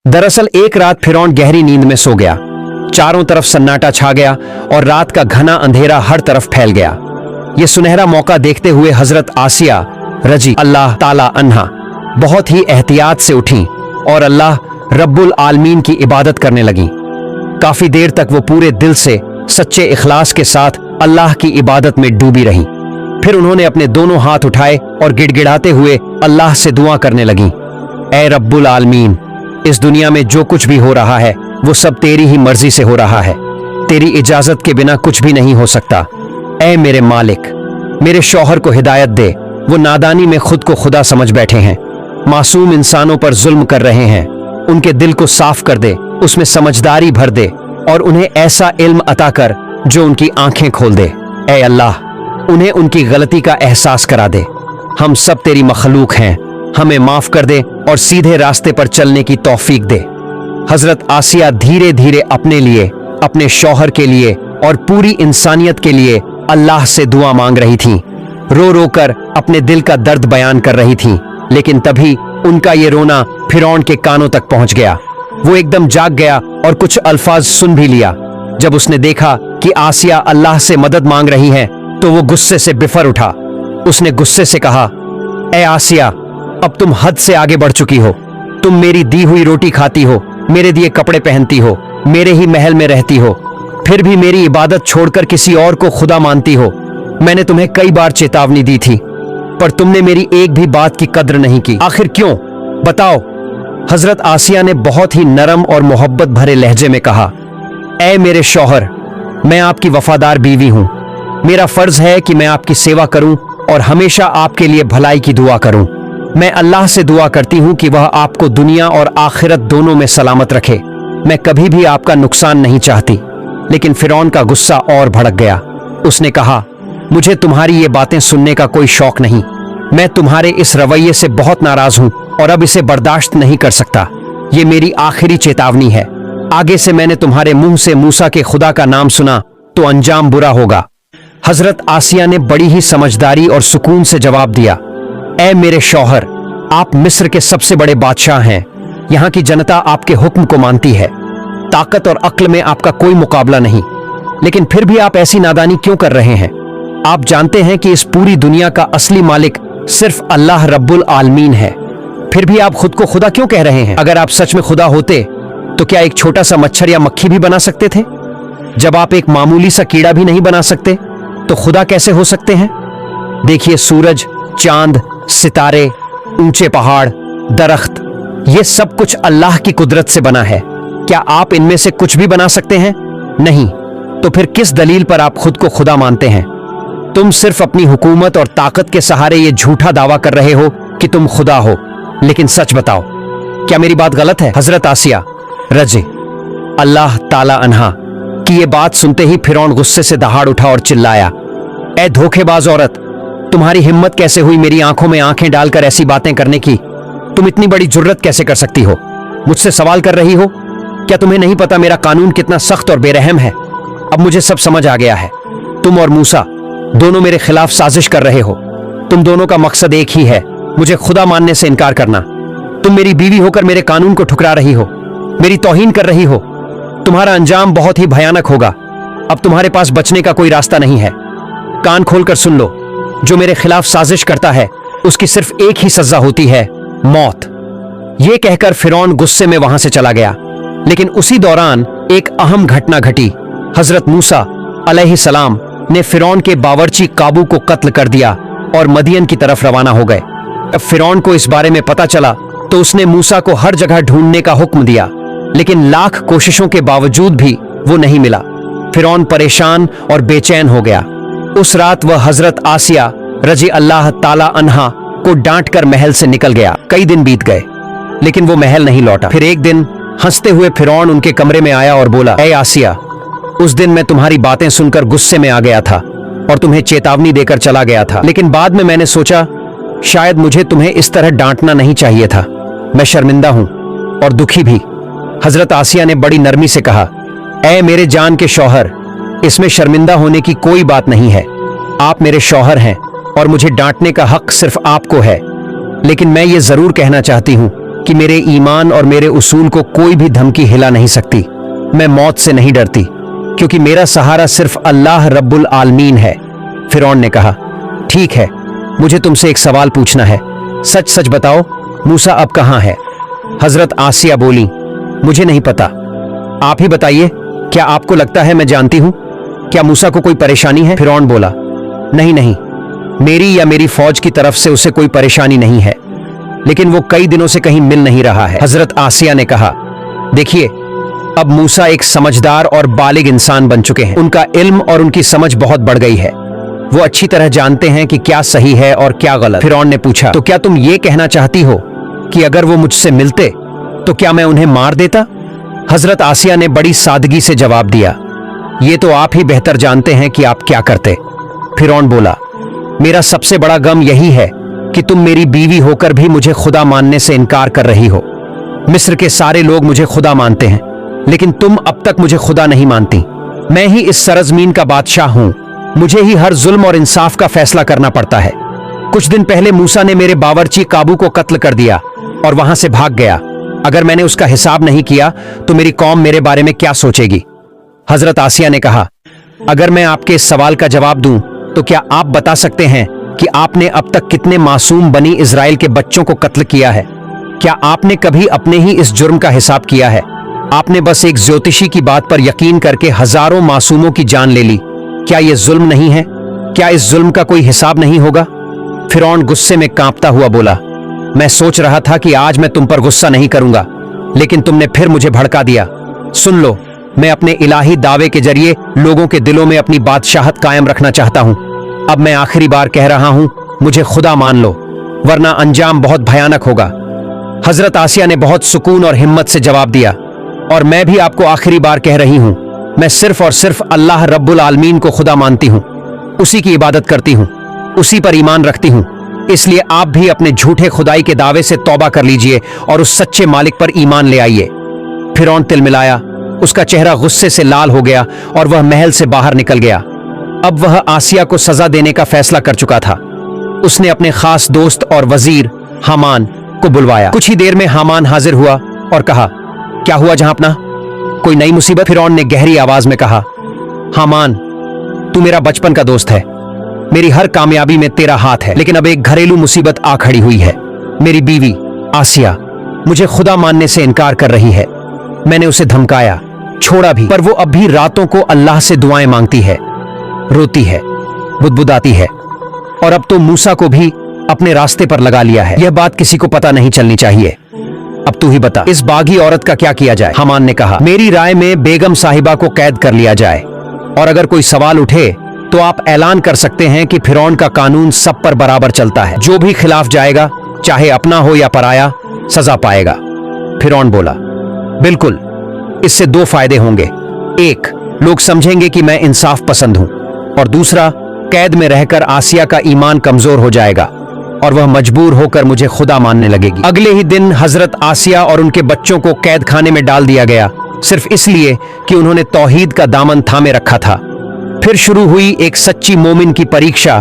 दरअसल एक रात फिरौन गहरी नींद में सो गया। चारों तरफ सन्नाटा छा गया और रात का घना अंधेरा हर तरफ फैल गया। ये सुनहरा मौका देखते हुए हजरत आसिया रजी अल्लाह ताला अन्हा बहुत ही एहतियात से उठी और अल्लाह रब्बुल आलमीन की इबादत करने लगी। काफी देर तक वो पूरे दिल से सच्चे इखलास के साथ अल्लाह की इबादत में डूबी रहीं। फिर उन्होंने अपने दोनों हाथ उठाए और गिड़गिड़ाते हुए अल्लाह से दुआ करने लगी, ऐ रब्बुल आलमीन, इस दुनिया में जो कुछ भी हो रहा है वो सब तेरी ही मर्जी से हो रहा है। तेरी इजाजत के बिना कुछ भी नहीं हो सकता। ऐ मेरे मालिक, मेरे शौहर को हिदायत दे। वो नादानी में खुद को खुदा समझ बैठे हैं, मासूम इंसानों पर जुल्म कर रहे हैं। उनके दिल को साफ कर दे, उसमें समझदारी भर दे और उन्हें ऐसा इल्म अता कर जो उनकी आंखें खोल दे। ऐ अल्लाह, उन्हें उनकी गलती का एहसास करा दे। हम सब तेरी मखलूक हैं, हमें माफ कर दे और सीधे रास्ते पर चलने की तौफीक दे। हजरत आसिया धीरे धीरे अपने लिए, अपने शौहर के लिए और पूरी इंसानियत के लिए अल्लाह से दुआ मांग रही थीं। रो रो कर अपने दिल का दर्द बयान कर रही थीं, लेकिन तभी उनका ये रोना फिरौन के कानों तक पहुंच गया। वो एकदम जाग गया और कुछ अल्फाज सुन भी लिया। जब उसने देखा कि आसिया अल्लाह से मदद मांग रही है तो वो गुस्से से बिफर उठा। उसने गुस्से से कहा, ऐ आसिया, अब तुम हद से आगे बढ़ चुकी हो। तुम मेरी दी हुई रोटी खाती हो, मेरे दिए कपड़े पहनती हो, मेरे ही महल में रहती हो, फिर भी मेरी इबादत छोड़कर किसी और को खुदा मानती हो। मैंने तुम्हें कई बार चेतावनी दी थी पर तुमने मेरी एक भी बात की कद्र नहीं की। आखिर क्यों, बताओ। हजरत आसिया ने बहुत ही नरम और मोहब्बत भरे लहजे में कहा, ऐ मेरे शौहर, मैं आपकी वफादार बीवी हूं। मेरा फर्ज है कि मैं आपकी सेवा करूं और हमेशा आपके लिए भलाई की दुआ करूं। मैं अल्लाह से दुआ करती हूं कि वह आपको दुनिया और आखिरत दोनों में सलामत रखे। मैं कभी भी आपका नुकसान नहीं चाहती। लेकिन फिरौन का गुस्सा और भड़क गया। उसने कहा, मुझे तुम्हारी ये बातें सुनने का कोई शौक नहीं। मैं तुम्हारे इस रवैये से बहुत नाराज हूं और अब इसे बर्दाश्त नहीं कर सकता। ये मेरी आखिरी चेतावनी है। आगे से मैंने तुम्हारे मुंह से मूसा के खुदा का नाम सुना तो अंजाम बुरा होगा। हजरत आसिया ने बड़ी ही समझदारी और सुकून से जवाब दिया, ऐ मेरे शौहर, आप मिस्र के सबसे बड़े बादशाह हैं। यहाँ की जनता आपके हुक्म को मानती है। ताकत और अक्ल में आपका कोई मुकाबला नहीं, लेकिन फिर भी आप ऐसी नादानी क्यों कर रहे हैं? आप जानते हैं कि इस पूरी दुनिया का असली मालिक सिर्फ अल्लाह रब्बुल आलमीन है। फिर भी आप खुद को खुदा क्यों कह रहे हैं? अगर आप सच में खुदा होते तो क्या एक छोटा सा मच्छर या मक्खी भी बना सकते थे? जब आप एक मामूली सा कीड़ा भी नहीं बना सकते तो खुदा कैसे हो सकते हैं? देखिए, सूरज, चांद, सितारे, ऊंचे पहाड़, दरख्त, ये सब कुछ अल्लाह की कुदरत से बना है। क्या आप इनमें से कुछ भी बना सकते हैं? नहीं। तो फिर किस दलील पर आप खुद को खुदा मानते हैं? तुम सिर्फ अपनी हुकूमत और ताकत के सहारे ये झूठा दावा कर रहे हो कि तुम खुदा हो। लेकिन सच बताओ, क्या मेरी बात गलत है? हजरत आसिया रजी अल्लाह ताला अन्हा की ये बात सुनते ही फिरौन गुस्से से दहाड़ उठा और चिल्लाया, ऐ धोखेबाज औरत, तुम्हारी हिम्मत कैसे हुई मेरी आंखों में आंखें डालकर ऐसी बातें करने की? तुम इतनी बड़ी जुर्रत कैसे कर सकती हो? मुझसे सवाल कर रही हो? क्या तुम्हें नहीं पता मेरा कानून कितना सख्त और बेरहम है? अब मुझे सब समझ आ गया है। तुम और मूसा दोनों मेरे खिलाफ साजिश कर रहे हो। तुम दोनों का मकसद एक ही है, मुझे खुदा मानने से इनकार करना। तुम मेरी बीवी होकर मेरे कानून को ठुकरा रही हो, मेरी तौहीन कर रही हो। तुम्हारा अंजाम बहुत ही भयानक होगा। अब तुम्हारे पास बचने का कोई रास्ता नहीं है। कान खोलकर सुन लो, जो मेरे खिलाफ साजिश करता है उसकी सिर्फ एक ही सजा होती है, मौत। यह कहकर फिरौन गुस्से में वहां से चला गया। लेकिन उसी दौरान एक अहम घटना घटी। हजरत मूसा अलैहिस्सलाम ने फिरौन के बावर्ची काबू को कत्ल कर दिया और मदियन की तरफ रवाना हो गए। अब फिरौन को इस बारे में पता चला तो उसने मूसा को हर जगह ढूंढने का हुक्म दिया, लेकिन लाख कोशिशों के बावजूद भी वो नहीं मिला। फिरौन परेशान और बेचैन हो गया। उस रात वह हजरत आसिया रजी अल्लाह ताला अन्हा को डांट कर महल से निकल गया। कई दिन बीत गए लेकिन वो महल नहीं लौटा। फिर एक दिन हंसते हुए फिरौन उनके कमरे में आया और बोला, ऐ आसिया, उस दिन मैं तुम्हारी बातें सुनकर गुस्से में आ गया था और तुम्हें चेतावनी देकर चला गया था, लेकिन बाद में मैंने सोचा शायद मुझे तुम्हें इस तरह डांटना नहीं चाहिए था। मैं शर्मिंदा हूं और दुखी भी। हजरत आसिया ने बड़ी नरमी से कहा, ऐ मेरे जान के शौहर, इसमें शर्मिंदा होने की कोई बात नहीं है। आप मेरे शौहर हैं और मुझे डांटने का हक सिर्फ आपको है। लेकिन मैं ये जरूर कहना चाहती हूं कि मेरे ईमान और मेरे उसूल को कोई भी धमकी हिला नहीं सकती। मैं मौत से नहीं डरती क्योंकि मेरा सहारा सिर्फ अल्लाह रब्बुल आलमीन है। फिरौन ने कहा, ठीक है, मुझे तुमसे एक सवाल पूछना है, सच सच बताओ, मूसा अब कहाँ है? हजरत आसिया बोली, मुझे नहीं पता, आप ही बताइए। क्या आपको लगता है मैं जानती हूं? क्या मूसा को कोई परेशानी है? फिरौन बोला, नहीं नहीं, मेरी या मेरी फौज की तरफ से उसे कोई परेशानी नहीं है, लेकिन वो कई दिनों से कहीं मिल नहीं रहा है। हजरत आसिया ने कहा, देखिए, अब मूसा एक समझदार और बालिग इंसान बन चुके हैं। उनका इल्म और उनकी समझ बहुत बढ़ गई है। वो अच्छी तरह जानते हैं कि क्या सही है और क्या गलत। फिरौन ने पूछा, तो क्या तुम ये कहना चाहती हो कि अगर वो मुझसे मिलते तो क्या मैं उन्हें मार देता? हजरत आसिया ने बड़ी सादगी से जवाब दिया, ये तो आप ही बेहतर जानते हैं कि आप क्या करते। फिरौन बोला, मेरा सबसे बड़ा गम यही है कि तुम मेरी बीवी होकर भी मुझे खुदा मानने से इनकार कर रही हो। मिस्र के सारे लोग मुझे खुदा मानते हैं, लेकिन तुम अब तक मुझे खुदा नहीं मानती। मैं ही इस सरजमीन का बादशाह हूं, मुझे ही हर जुल्म और इंसाफ का फैसला करना पड़ता है। कुछ दिन पहले मूसा ने मेरे बावर्ची काबू को कत्ल कर दिया और वहां से भाग गया। अगर मैंने उसका हिसाब नहीं किया तो मेरी कौम मेरे बारे में क्या सोचेगी? हजरत आसिया ने कहा, अगर मैं आपके इस सवाल का जवाब दूं तो क्या आप बता सकते हैं कि आपने अब तक कितने मासूम बनी इजराइल के बच्चों को कत्ल किया है? क्या आपने कभी अपने ही इस जुर्म का हिसाब किया है? आपने बस एक ज्योतिषी की बात पर यकीन करके हजारों मासूमों की जान ले ली। क्या यह जुल्म नहीं है? क्या इस जुल्म का कोई हिसाब नहीं होगा? फिरौन गुस्से में कांपता हुआ बोला, मैं सोच रहा था कि आज मैं तुम पर गुस्सा नहीं करूंगा, लेकिन तुमने फिर मुझे भड़का दिया। सुन लो, मैं अपने इलाही दावे के जरिए लोगों के दिलों में अपनी बादशाहत कायम रखना चाहता हूं। अब मैं आखिरी बार कह रहा हूं, मुझे खुदा मान लो, वरना अंजाम बहुत भयानक होगा। हजरत आसिया ने बहुत सुकून और हिम्मत से जवाब दिया, और मैं भी आपको आखिरी बार कह रही हूं, मैं सिर्फ और सिर्फ अल्लाह रब्बुल आलमीन को खुदा मानती हूं, उसी की इबादत करती हूं, उसी पर ईमान रखती हूं। इसलिए आप भी अपने झूठे खुदाई के दावे से तौबा कर लीजिए और उस सच्चे मालिक पर ईमान ले आइए। फिरौन तिलमिलाया, उसका चेहरा गुस्से से लाल हो गया और वह महल से बाहर निकल गया। अब वह आसिया को सजा देने का फैसला कर चुका था। उसने अपने खास दोस्त और वजीर हामान को बुलवाया। कुछ ही देर में हामान हाजिर हुआ और कहा, क्या हुआ जहांपना, कोई नई मुसीबत? फिरौन ने गहरी आवाज में कहा, हामान, तू मेरा बचपन का दोस्त है, मेरी हर कामयाबी में तेरा हाथ है, लेकिन अब एक घरेलू मुसीबत आ खड़ी हुई है। मेरी बीवी आसिया मुझे खुदा मानने से इनकार कर रही है। मैंने उसे धमकाया, छोड़ा भी, पर वो अब भी रातों को अल्लाह से दुआएं मांगती है, रोती है, बुदबुदाती है, और अब तो मूसा को भी अपने रास्ते पर लगा लिया है। यह बात किसी को पता नहीं चलनी चाहिए। अब तू ही बता, इस बागी औरत का क्या किया जाए? हामान ने कहा, मेरी राय में बेगम साहिबा को कैद कर लिया जाए, और अगर कोई सवाल उठे तो आप ऐलान कर सकते हैं कि फिरौन का कानून सब पर बराबर चलता है। जो भी खिलाफ जाएगा, चाहे अपना हो या पराया, सजा पाएगा। फिरौन बोला, बिल्कुल, इससे दो फायदे होंगे। एक, लोग समझेंगे कि मैं इंसाफ पसंद हूं, और दूसरा, कैद में रहकर आसिया का ईमान कमजोर हो जाएगा और वह मजबूर होकर मुझे खुदा मानने लगेगी। अगले ही दिन हजरत आसिया और उनके बच्चों को कैद खाने में डाल दिया गया, सिर्फ इसलिए कि उन्होंने तौहीद का दामन थामे रखा था। फिर शुरू हुई एक सच्ची मोमिन की परीक्षा।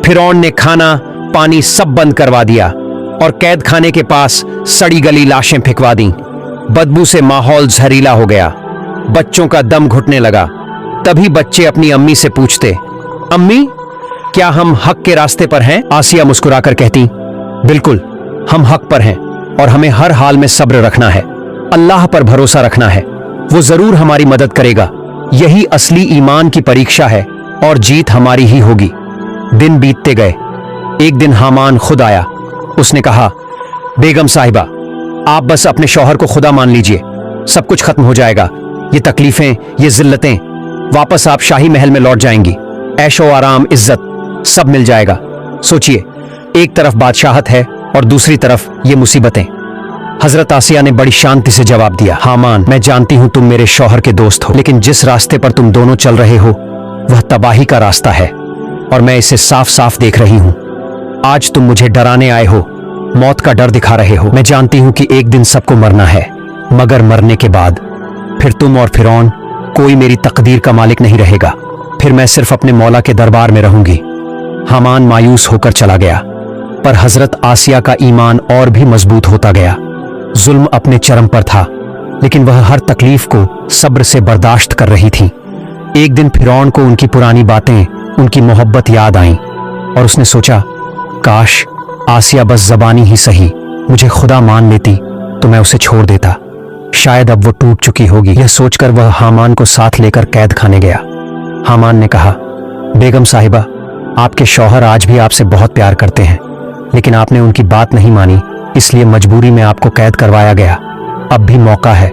फिरौन ने खाना पानी सब बंद करवा दिया और कैद खाने के पास सड़ी गली लाशें फेंकवा दी। बदबू से माहौल जहरीला हो गया, बच्चों का दम घुटने लगा। तभी बच्चे अपनी अम्मी से पूछते, अम्मी, क्या हम हक के रास्ते पर हैं? आसिया मुस्कुराकर कहती, बिल्कुल, हम हक पर हैं और हमें हर हाल में सब्र रखना है, अल्लाह पर भरोसा रखना है, वो जरूर हमारी मदद करेगा। यही असली ईमान की परीक्षा है और जीत हमारी ही होगी। दिन बीतते गए। एक दिन हामान खुद आया। उसने कहा, बेगम साहिबा, आप बस अपने शौहर को खुदा मान लीजिए, सब कुछ खत्म हो जाएगा। ये तकलीफें, ये जिल्लतें, वापस आप शाही महल में लौट जाएंगी। ऐशो आराम, इज्जत सब मिल जाएगा। सोचिए, एक तरफ बादशाहत है और दूसरी तरफ ये मुसीबतें। हजरत आसिया ने बड़ी शांति से जवाब दिया, हामान, मैं जानती हूं तुम मेरे शौहर के दोस्त हो, लेकिन जिस रास्ते पर तुम दोनों चल रहे हो वह तबाही का रास्ता है और मैं इसे साफ साफ देख रही हूं। आज तुम मुझे डराने आए हो, मौत का डर दिखा रहे हो। मैं जानती हूं कि एक दिन सबको मरना है, मगर मरने के बाद फिर तुम और फिरौन, कोई मेरी तकदीर का मालिक नहीं रहेगा। फिर मैं सिर्फ अपने मौला के दरबार में रहूंगी। हामान मायूस होकर चला गया, पर हजरत आसिया का ईमान और भी मजबूत होता गया। जुल्म अपने चरम पर था, लेकिन वह हर तकलीफ को सब्र से बर्दाश्त कर रही थी। एक दिन फिरौन को उनकी पुरानी बातें, उनकी मोहब्बत याद आईं और उसने सोचा, काश आसिया बस ज़बानी ही सही मुझे खुदा मान लेती तो मैं उसे छोड़ देता। शायद अब वो टूट चुकी होगी। यह सोचकर वह हामान को साथ लेकर कैद खाने गया। हामान ने कहा, बेगम साहिबा, आपके शौहर आज भी आपसे बहुत प्यार करते हैं, लेकिन आपने उनकी बात नहीं मानी, इसलिए मजबूरी में आपको कैद करवाया गया। अब भी मौका है,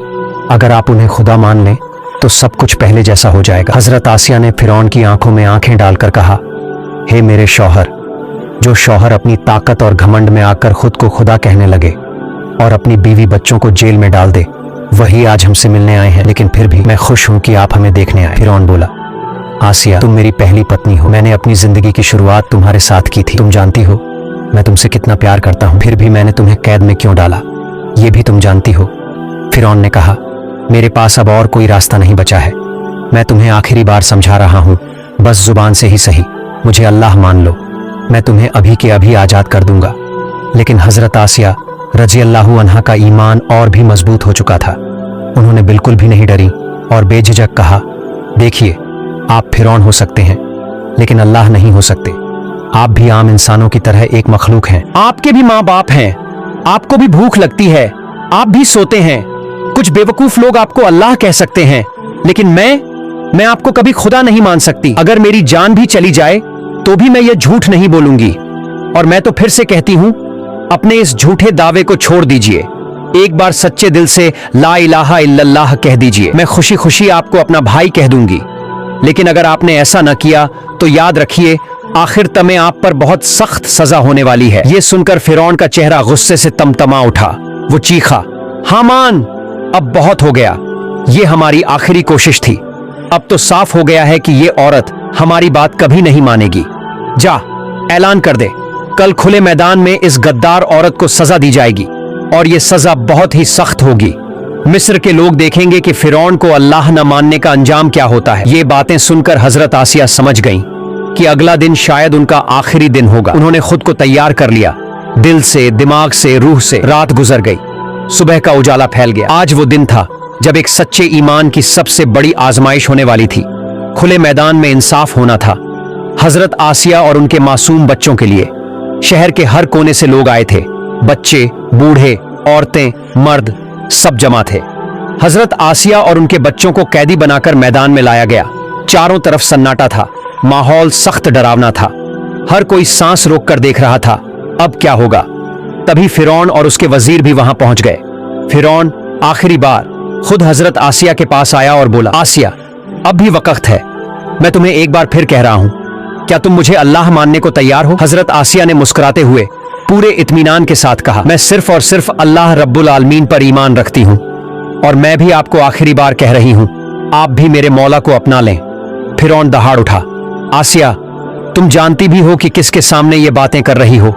अगर आप उन्हें खुदा मान लें तो सब कुछ पहले जैसा हो जाएगा। हजरत आसिया ने फिरौन की आंखों में आंखें डालकर कहा, हे मेरे शौहर, जो शौहर अपनी ताकत और घमंड में आकर खुद को खुदा कहने लगे और अपनी बीवी बच्चों को जेल में डाल दे, वही आज हमसे मिलने आए हैं, लेकिन फिर भी मैं खुश हूं कि आप हमें देखने आए। फिरौन बोला, आसिया, तुम मेरी पहली पत्नी हो। मैंने अपनी जिंदगी की शुरुआत तुम्हारे साथ की थी। तुम जानती हो मैं तुमसे कितना प्यार करता हूं, फिर भी मैंने तुम्हें कैद में क्यों डाला, ये भी तुम जानती हो। फिरौन ने कहा, मेरे पास अब और कोई रास्ता नहीं बचा है। मैं तुम्हें आखिरी बार समझा रहा हूं, बस जुबान से ही सही मुझे अल्लाह मान लो, मैं तुम्हें अभी के अभी आजाद कर दूंगा। लेकिन हजरत आसिया रजी अल्लाहु अन्हा का ईमान और भी मजबूत हो चुका था। उन्होंने बिल्कुल भी नहीं डरी और बेझिझक कहा, देखिए, आप फिरौन हो सकते हैं, लेकिन अल्लाह नहीं हो सकते। आप भी आम इंसानों की तरह एक मखलूक हैं। आपके भी माँ बाप हैं, आपको भी भूख लगती है, आप भी सोते हैं। कुछ बेवकूफ लोग आपको अल्लाह कह सकते हैं, लेकिन मैं आपको कभी खुदा नहीं मान सकती। अगर मेरी जान भी चली जाए तो भी मैं ये झूठ नहीं बोलूंगी। और मैं तो फिर से कहती हूं, अपने इस झूठे दावे को छोड़ दीजिए। एक बार सच्चे दिल से ला इलाहा इल्लल्लाह कह दीजिए। मैं खुशी खुशी आपको अपना भाई कह दूंगी, लेकिन अगर आपने ऐसा न किया तो याद रखिए, आखिर तमें आप पर बहुत सख्त सजा होने वाली है। यह सुनकर फिरौन का चेहरा गुस्से से तमतमा उठा। वो चीखा, हामान, अब बहुत हो गया, ये हमारी आखिरी कोशिश थी। अब तो साफ हो गया है कि ये औरत हमारी बात कभी नहीं मानेगी। जा, ऐलान कर दे, कल खुले मैदान में इस गद्दार औरत को सजा दी जाएगी और ये सजा बहुत ही सख्त होगी। मिस्र के लोग देखेंगे कि फिरौन को अल्लाह न मानने का अंजाम क्या होता है। ये बातें सुनकर हजरत आसिया समझ गईं कि अगला दिन शायद उनका आखिरी दिन होगा। उन्होंने खुद को तैयार कर लिया, दिल से, दिमाग से, रूह से। रात गुजर गई, सुबह का उजाला फैल गया। आज वो दिन था जब एक सच्चे ईमान की सबसे बड़ी आजमाइश होने वाली थी। खुले मैदान में इंसाफ होना था। हजरत आसिया और उनके मासूम बच्चों के लिए शहर के हर कोने से लोग आए थे। बच्चे, बूढ़े, औरतें, मर्द, सब जमा थे। हजरत आसिया और उनके बच्चों को कैदी बनाकर मैदान में लाया गया। चारों तरफ सन्नाटा था, माहौल सख्त डरावना था। हर कोई सांस रोककर देख रहा था, अब क्या होगा। तभी फिरौन और उसके वजीर भी वहां पहुंच गए। फिरौन आखिरी बार खुद हजरत आसिया के पास आया और बोला, आसिया, अब भी वक्त है, मैं तुम्हें एक बार फिर कह रहा हूं, क्या तुम मुझे अल्लाह मानने को तैयार हो? हजरत आसिया ने मुस्कुराते हुए पूरे इत्मीनान के साथ कहा, मैं सिर्फ और सिर्फ अल्लाह रब्बुल आलमीन पर ईमान रखती हूं और मैं भी आपको आखिरी बार कह रही हूं, आप भी मेरे मौला को अपना लें। फिरौन दहाड़ उठा, आसिया, तुम जानती भी हो कि किसके सामने ये बातें कर रही हो।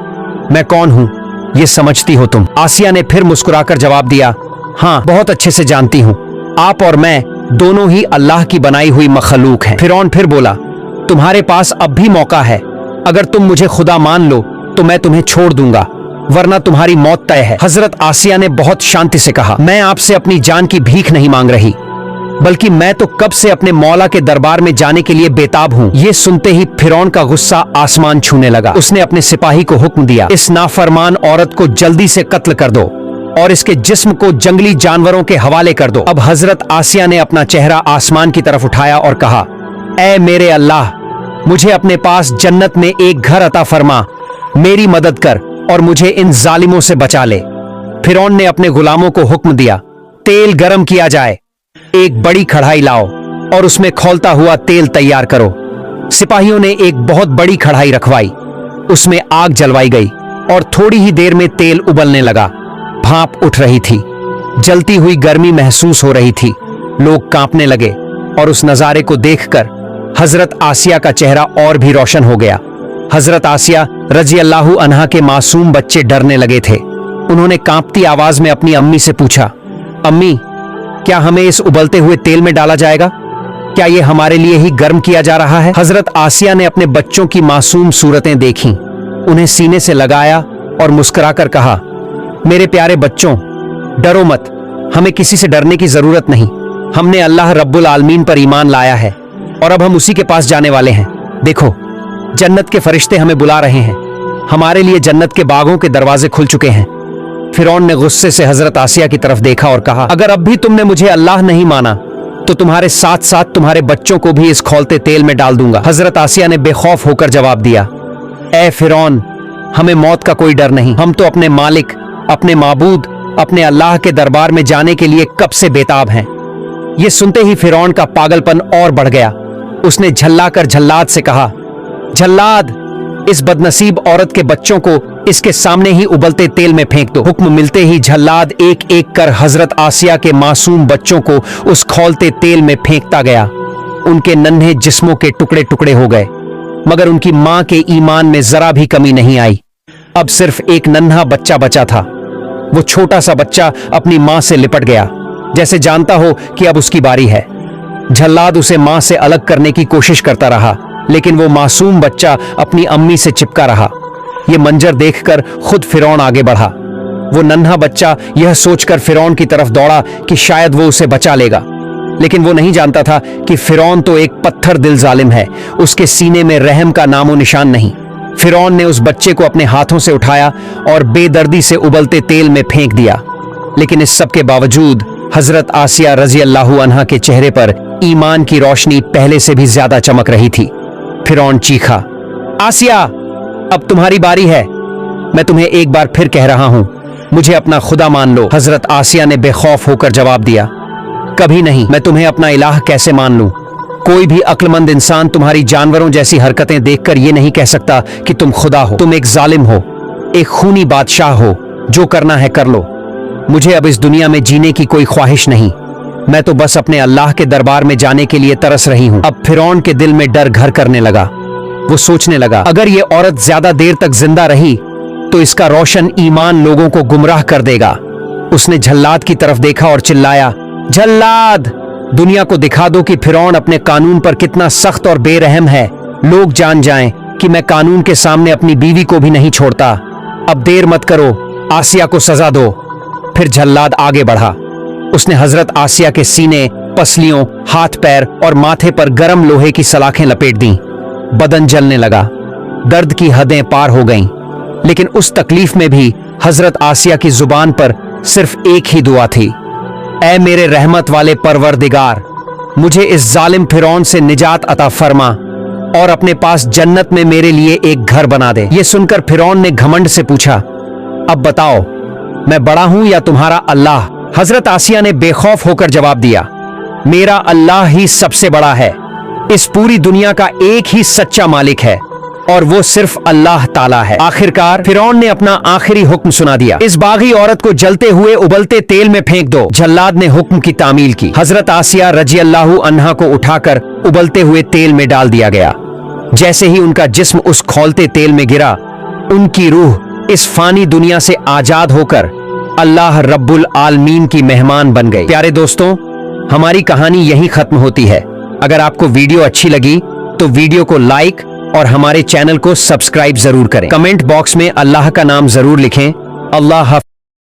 मैं कौन हूं ये समझती हो तुम? आसिया ने फिर मुस्कुराकर जवाब दिया, हाँ, बहुत अच्छे से जानती हूं। आप और मैं दोनों ही अल्लाह की बनाई हुई मखलूक हैं। फिरौन फिर बोला, तुम्हारे पास अब भी मौका है। अगर तुम मुझे खुदा मान लो तो मैं तुम्हें छोड़ दूंगा, वरना तुम्हारी मौत तय है। हजरत आसिया ने बहुत शांति से कहा, मैं आपसे अपनी जान की भीख नहीं मांग रही, बल्कि मैं तो कब से अपने मौला के दरबार में जाने के लिए बेताब हूँ। ये सुनते ही फिरौन का गुस्सा आसमान छूने लगा। उसने अपने सिपाही को हुक्म दिया, इस नाफरमान औरत को जल्दी से कत्ल कर दो और इसके जिस्म को जंगली जानवरों के हवाले कर दो। अब हजरत आसिया ने अपना चेहरा आसमान की तरफ उठाया और कहा, ऐ मेरे अल्लाह, मुझे अपने पास जन्नत में एक घर अता फरमा, मेरी मदद कर और मुझे इन जालिमों से बचा ले। फिरौन ने अपने गुलामों को हुक्म दिया, तेल गरम किया जाए, एक बड़ी कढ़ाई लाओ और उसमें खौलता हुआ तेल तैयार करो। सिपाहियों ने एक बहुत बड़ी कढ़ाई रखवाई, उसमें आग जलवाई गई और थोड़ी ही देर में तेल उबलने लगा। भाप उठ रही थी, जलती हुई गर्मी महसूस हो रही थी। लोग कांपने लगे और उस नजारे को देखकर हजरत आसिया का चेहरा और भी रोशन हो गया। हजरत आसिया रजी अल्लाहु अन्हा के मासूम बच्चे डरने लगे थे। उन्होंने कांपती आवाज में अपनी अम्मी से पूछा, अम्मी, क्या हमें इस उबलते हुए तेल में डाला जाएगा? क्या ये हमारे लिए ही गर्म किया जा रहा है? हजरत आसिया ने अपने बच्चों की मासूम सूरतें देखीं, उन्हें सीने से लगाया और मुस्कुराकर कहा, मेरे प्यारे बच्चों, डरो मत, हमें किसी से डरने की जरूरत नहीं। हमने अल्लाह रब्बुल आलमीन पर ईमान लाया है और अब हम उसी के पास जाने वाले हैं। देखो, जन्नत के फरिश्ते हमें बुला रहे हैं। हमारे लिए जन्नत के बागों के दरवाजे खुल चुके हैं। फिरौन ने गुस्से से हजरत आसिया की तरफ देखा और कहा, अगर अब भी तुमने मुझे अल्लाह नहीं माना तो तुम्हारे साथ साथ तुम्हारे बच्चों को भी इस खौलते तेल में डाल दूंगा। हजरत आसिया ने बेखौफ होकर जवाब दिया, ए फिरौन, हमें मौत का कोई डर नहीं। हम तो अपने मालिक, अपने माबूद, अपने अल्लाह के दरबार में जाने के लिए कब से बेताब हैं। यह सुनते ही फिरौन का पागलपन और बढ़ गया। उसने झल्लाकर जल्लाद से कहा, जल्लाद, इस बदनसीब औरत के बच्चों को इसके सामने ही उबलते तेल में फेंक दो। हुक्म मिलते ही जल्लाद एक एक कर हजरत आसिया के मासूम बच्चों को उस खौलते तेल में फेंकता गया। उनके नन्हे जिस्मों के टुकड़े टुकड़े हो गए, मगर उनकी मां के ईमान में जरा भी कमी नहीं आई। अब सिर्फ एक नन्हा बच्चा बचा था। वो छोटा सा बच्चा अपनी मां से लिपट गया, जैसे जानता हो कि अब उसकी बारी है। जल्लाद उसे मां से अलग करने की कोशिश करता रहा, लेकिन वो मासूम बच्चा अपनी अम्मी से चिपका रहा। ये मंजर देखकर खुद फिरौन आगे बढ़ा। वो नन्हा बच्चा यह सोचकर फिरौन की तरफ दौड़ा कि शायद वो उसे बचा लेगा, लेकिन वो नहीं जानता था कि फिरौन तो एक पत्थर दिल जालिम है। उसके सीने में रहम का नामो निशान नहीं। फिरौन ने उस बच्चे को अपने हाथों से उठाया और बेदर्दी से उबलते तेल में फेंक दिया। लेकिन इस सब के बावजूद हजरत आसिया रजी अल्लाहु अन्हा के चेहरे पर ईमान की रोशनी पहले से भी ज्यादा चमक रही थी। फिरौन चीखा, आसिया, अब तुम्हारी बारी है। मैं तुम्हें एक बार फिर कह रहा हूं, मुझे अपना खुदा मान लो। हजरत आसिया ने बेखौफ होकर जवाब दिया, कभी नहीं। मैं तुम्हें अपना इलाह कैसे मान लूं? कोई भी अक्लमंद इंसान तुम्हारी जानवरों जैसी हरकतें देखकर यह नहीं कह सकता कि तुम खुदा हो। तुम एक जालिम हो, एक खूनी बादशाह हो। जो करना है कर लो। मुझे अब इस दुनिया में जीने की कोई ख्वाहिश नहीं। मैं तो बस अपने अल्लाह के दरबार में जाने के लिए तरस रही हूं। अब फिरौन के दिल में डर घर करने लगा। वो सोचने लगा, अगर ये औरत ज्यादा देर तक जिंदा रही तो इसका रोशन ईमान लोगों को गुमराह कर देगा। उसने जल्लाद की तरफ देखा और चिल्लाया, जल्लाद, दुनिया को दिखा दो कि फिरौन अपने कानून पर कितना सख्त और बेरहम है। लोग जान जाएं कि मैं कानून के सामने अपनी बीवी को भी नहीं छोड़ता। अब देर मत करो, आसिया को सजा दो। फिर जल्लाद आगे बढ़ा। उसने हजरत आसिया के सीने, पसलियों, हाथ पैर और माथे पर गर्म लोहे की सलाखें लपेट दी। बदन जलने लगा, दर्द की हदें पार हो गईं। लेकिन उस तकलीफ में भी हजरत आसिया की जुबान पर सिर्फ एक ही दुआ थी, ऐ मेरे रहमत वाले परवरदिगार, मुझे इस जालिम फिरौन से निजात अता फरमा और अपने पास जन्नत में मेरे लिए एक घर बना दे। यह सुनकर फिरौन ने घमंड से पूछा, अब बताओ, मैं बड़ा हूं या तुम्हारा अल्लाह? हजरत आसिया ने बेखौफ होकर जवाब दिया, मेरा अल्लाह ही सबसे बड़ा है। इस पूरी दुनिया का एक ही सच्चा मालिक है और वो सिर्फ अल्लाह ताला है। आखिरकार फिरौन ने अपना आखिरी हुक्म सुना दिया, इस बागी औरत को जलते हुए उबलते तेल में फेंक दो। जल्लाद ने हुक्म की तामील की। हजरत आसिया रजी अल्लाहु अन्हा को उठाकर उबलते हुए तेल में डाल दिया गया। जैसे ही उनका जिस्म उस खौलते तेल में गिरा, उनकी रूह इस फानी दुनिया से आजाद होकर अल्लाह रब्बुल आलमीन की मेहमान बन गई। प्यारे दोस्तों, हमारी कहानी यहीं खत्म होती है। अगर आपको वीडियो अच्छी लगी तो वीडियो को लाइक और हमारे चैनल को सब्सक्राइब जरूर करें। कमेंट बॉक्स में अल्लाह का नाम जरूर लिखें। अल्लाह हाफ़िज़।